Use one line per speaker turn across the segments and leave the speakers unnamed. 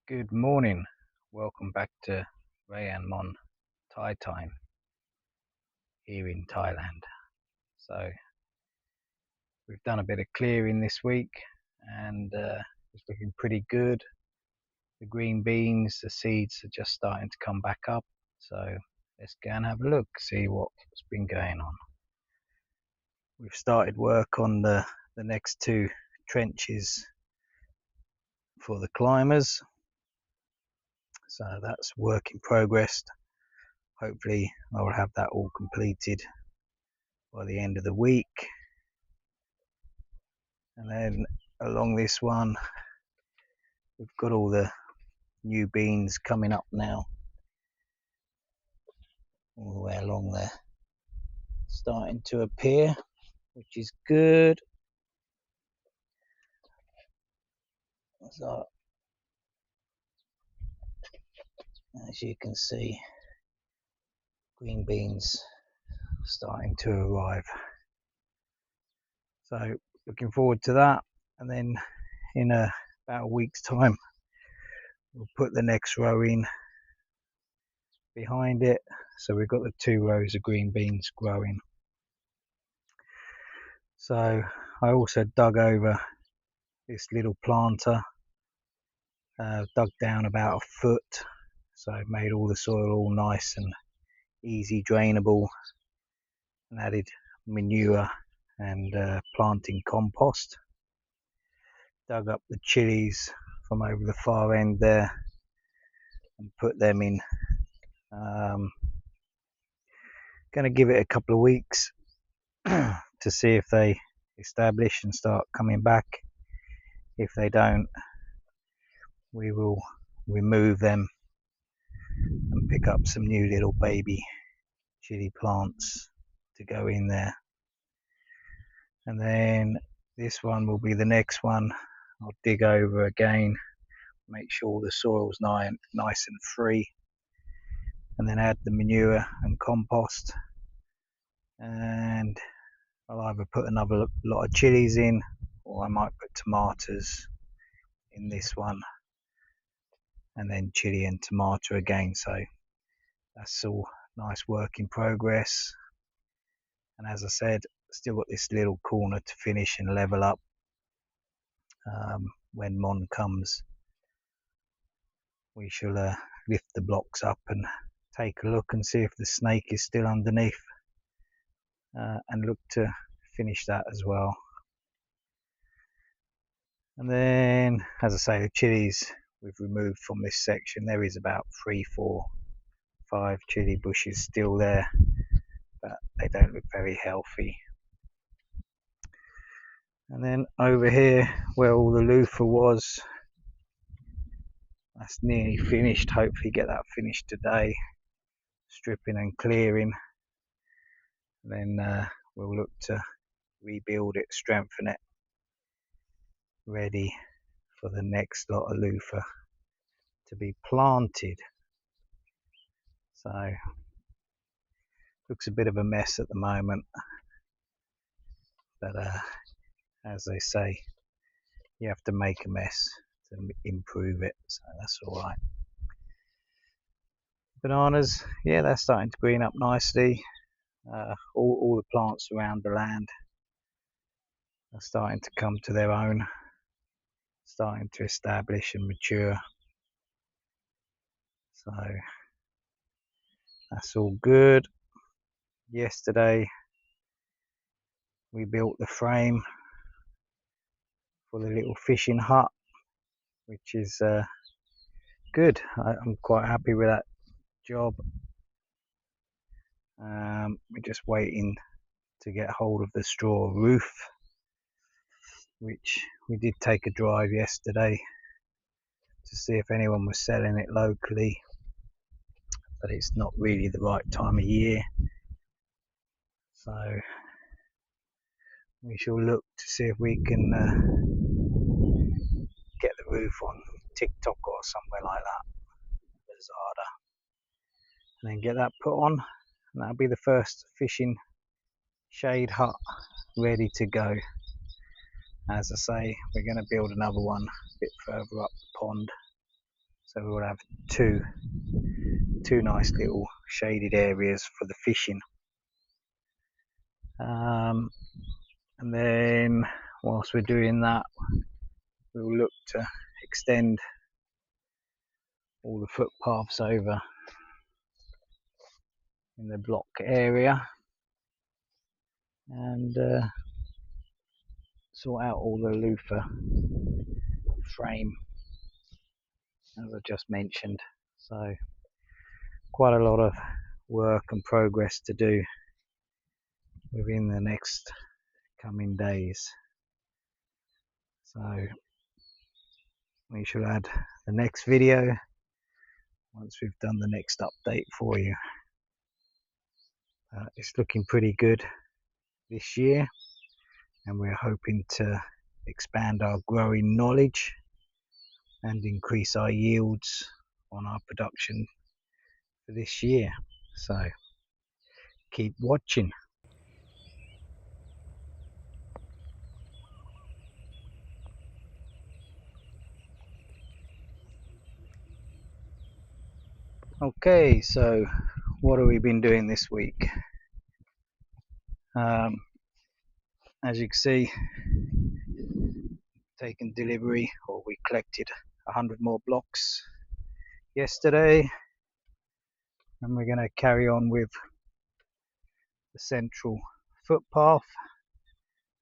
Good morning. Welcome back to Rayan Mon Thai time here in Thailand. So we've done a bit of clearing this week and it's looking pretty good. The green beans, the seeds are just starting to come back up. So let's go and have a look, see what's been going on. We've started work on the next two trenches for the climbers. So that's work in progress. Hopefully I will have that all completed by the end of the week. And then along this one, we've got all the new beans coming up now, all the way along there, starting to appear, which is good. So, as you can see, green beans starting to arrive. So, looking forward to that. And then in about a week's time, we'll put the next row in behind it. So, we've got the 2 rows of green beans growing. So, I also dug over this little planter, dug down about a foot, so I've made all the soil all nice and easy drainable, and added manure and planting compost. Dug up the chilies from over the far end there and put them in. Going to give it a couple of weeks to see if they establish and start coming back. If they don't, we will remove them and pick up some new little baby chili plants to go in there. And then this one will be the next one. I'll dig over again, make sure the soil's nice and free, and then add the manure and compost, and I'll either put another lot of chilies in, or I might put tomatoes in this one, and then chili and tomato again. So that's all nice work in progress. And as I said, still got this little corner to finish and level up when Mon comes. We shall lift the blocks up and take a look and see if the snake is still underneath, and look to finish that as well. And then, as I say, the chilies we've removed from this section. There is about 3, 4, 5 chili bushes still there, but they don't look very healthy. And then over here where all the Luffa was, that's nearly finished. Hopefully get that finished today, stripping and clearing. And then we'll look to rebuild it, strengthen it, ready for the next lot of Luffa to be planted. So looks a bit of a mess at the moment, but as they say, you have to make a mess to improve it, so that's all right. Bananas, yeah, they're starting to green up nicely. All the plants around the land are starting to come to their own, starting to establish and mature. So that's all good. Yesterday we built the frame for the little fishing hut, which is good. I'm quite happy with that job. We're just waiting to get hold of the straw roof, which we did take a drive yesterday to see if anyone was selling it locally, but it's not really the right time of year, so we shall look to see if we can get the roof on TikTok or somewhere like that, Lazada, and then get that put on, and that'll be the first fishing shade hut ready to go. As I say, we're going to build another one a bit further up the pond, So we'll have two nice little shaded areas for the fishing. And then whilst we're doing that, we'll look to extend all the footpaths over in the block area and sort out all the loofah frame as I just mentioned. So quite a lot of work and progress to do within the next coming days. So we shall add the next video once we've done the next update for you. It's looking pretty good this year, and we're hoping to expand our growing knowledge and increase our yields on our production for this year. So keep watching. Okay, so what have we been doing this week? As you can see, taken delivery, or we collected 100 more blocks yesterday, and we're going to carry on with the central footpath,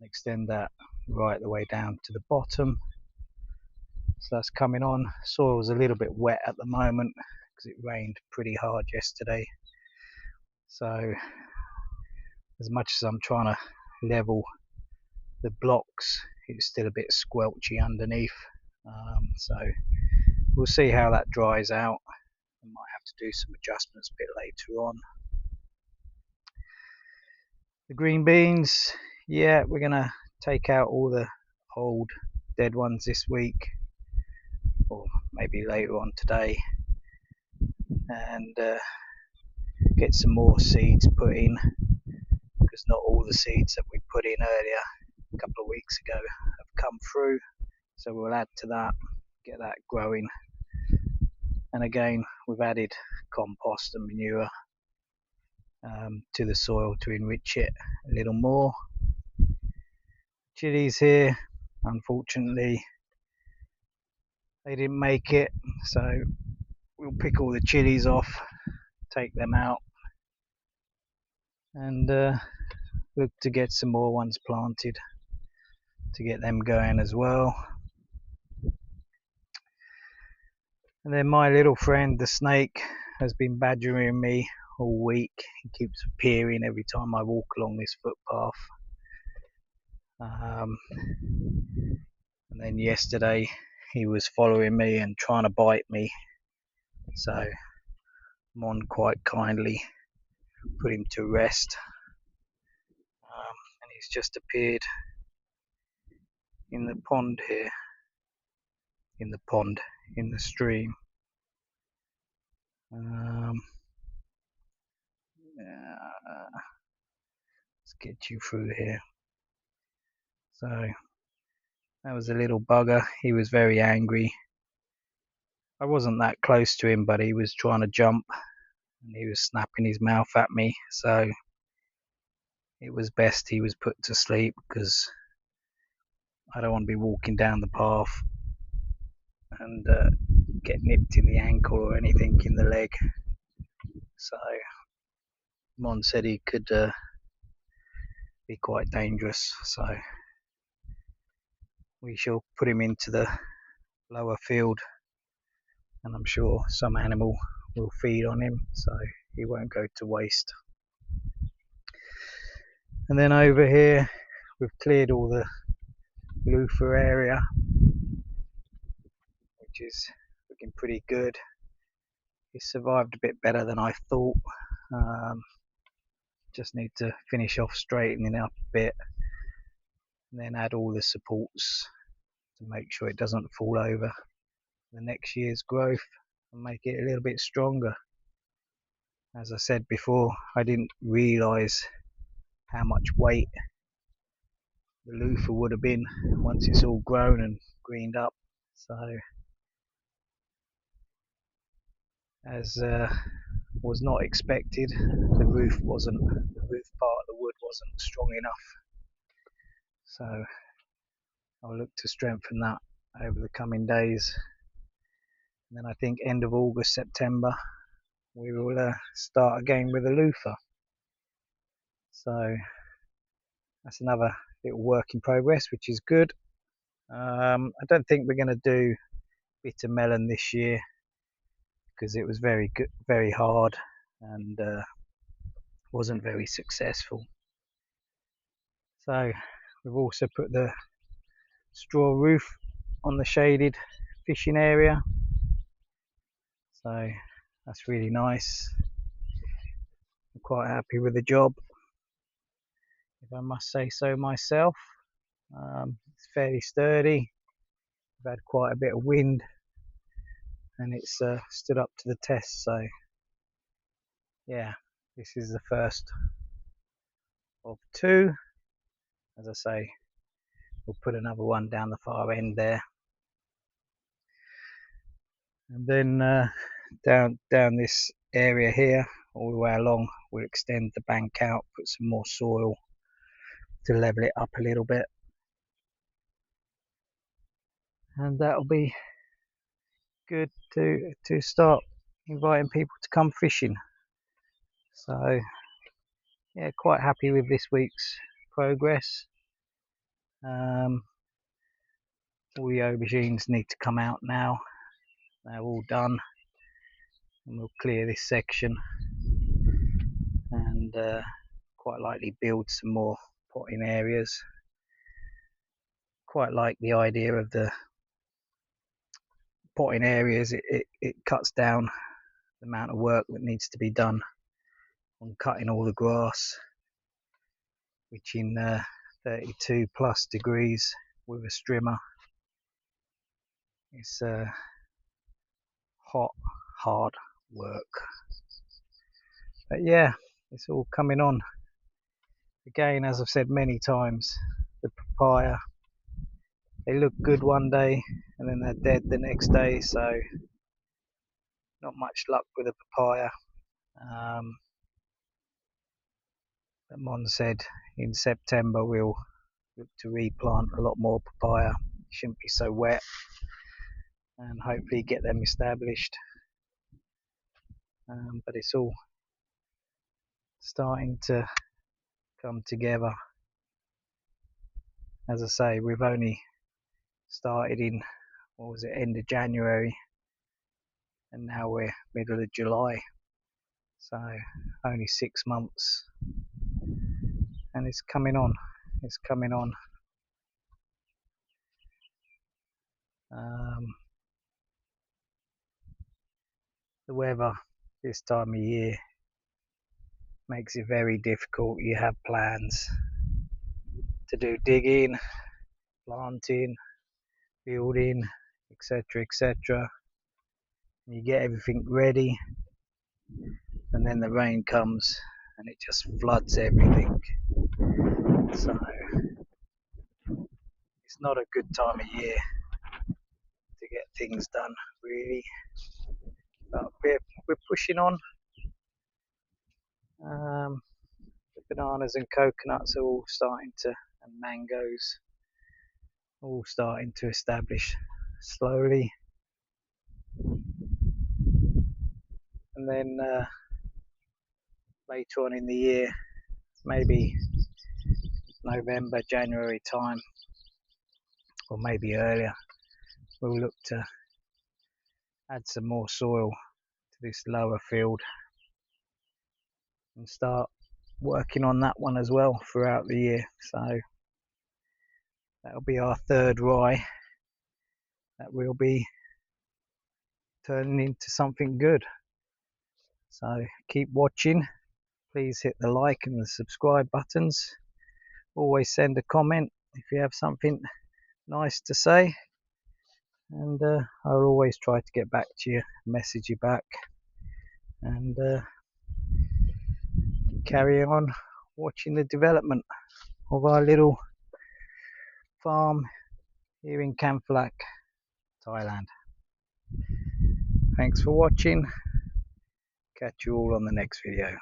extend that right the way down to the bottom. So that's coming on. Soil's a little bit wet at the moment because it rained pretty hard yesterday, so as much as I'm trying to level the blocks, it's still a bit squelchy underneath. So we'll see how that dries out. I might have to do some adjustments a bit later on. The green beans, yeah, we're gonna take out all the old dead ones this week, or maybe later on today, and get some more seeds put in, because not all the seeds that we put in earlier a couple of weeks ago have come through. So we'll add to that, get that growing. And again, we've added compost and manure to the soil to enrich it a little more. Chilies here, unfortunately, they didn't make it, so we'll pick all the chilies off, take them out, and look to get some more ones planted to get them going as well. And then my little friend the snake has been badgering me all week. He keeps appearing every time I walk along this footpath. And then yesterday he was following me and trying to bite me, so Mon quite kindly put him to rest, and he's just appeared in the pond here, in the stream. Let's get you through here. So that was a little bugger. He was very angry. I wasn't that close to him, but he was trying to jump and he was snapping his mouth at me, so it was best he was put to sleep, because I don't want to be walking down the path and get nipped in the ankle or anything in the leg. So Mon said he could be quite dangerous, so we shall put him into the lower field, and I'm sure some animal will feed on him, so he won't go to waste. And then over here we've cleared all the Luffa area, which is looking pretty good. He survived a bit better than I thought. Just need to finish off straightening it up a bit, and then add all the supports to make sure it doesn't fall over the next year's growth and make it a little bit stronger. As I said before, I didn't realise how much weight the loofah would have been once it's all grown and greened up. So as was not expected. The roof part of the wood wasn't strong enough, so I'll look to strengthen that over the coming days. And then I think end of August, September, we will start again with a loofah. So that's another little work in progress, which is good. I don't think we're going to do bitter melon this year because it was very good, very hard, and wasn't very successful. So we've also put the straw roof on the shaded fishing area, so that's really nice. I'm quite happy with the job, if I must say so myself. It's fairly sturdy. We've had quite a bit of wind and it's stood up to the test, so yeah, this is the first of two. As I say, we'll put another one down the far end there, and then down this area here all the way along we'll extend the bank out, put some more soil to level it up a little bit, and that'll be good to start inviting people to come fishing. So yeah, quite happy with this week's progress. All the aubergines need to come out now. They're all done, and we'll clear this section and quite likely build some more potting areas. Quite like the idea of the potting areas. It cuts down the amount of work that needs to be done on cutting all the grass, which in 32 plus degrees with a strimmer, it's hot, hard work. But yeah, it's all coming on. Again, as I've said many times, the papaya, they look good one day and then they're dead the next day, so not much luck with the papaya. But Mon said in September we'll look to replant a lot more papaya. It shouldn't be so wet, and hopefully get them established. But it's all starting to come together. As I say, we've only started in, what was it, end of January, and now we're middle of July, so only 6 months, and it's coming on. It's coming on. The weather this time of year makes it very difficult. You have plans to do digging, planting, building, etc., etc. You get everything ready, and then the rain comes and it just floods everything. So it's not a good time of year to get things done, really. But we're pushing on. The bananas and coconuts are all starting to, and mangoes, all starting to establish slowly. And then later on in the year, maybe November, January time, or maybe earlier, we'll look to add some more soil to this lower field and start working on that one as well throughout the year. So that'll be our third rye that will be turning into something good. So keep watching. Please hit the like and the subscribe buttons. Always send a comment if you have something nice to say, and I'll always try to get back to you, message you back, and carry on watching the development of our little farm here in Kamphalak, Thailand. Thanks for watching. Catch you all on the next video.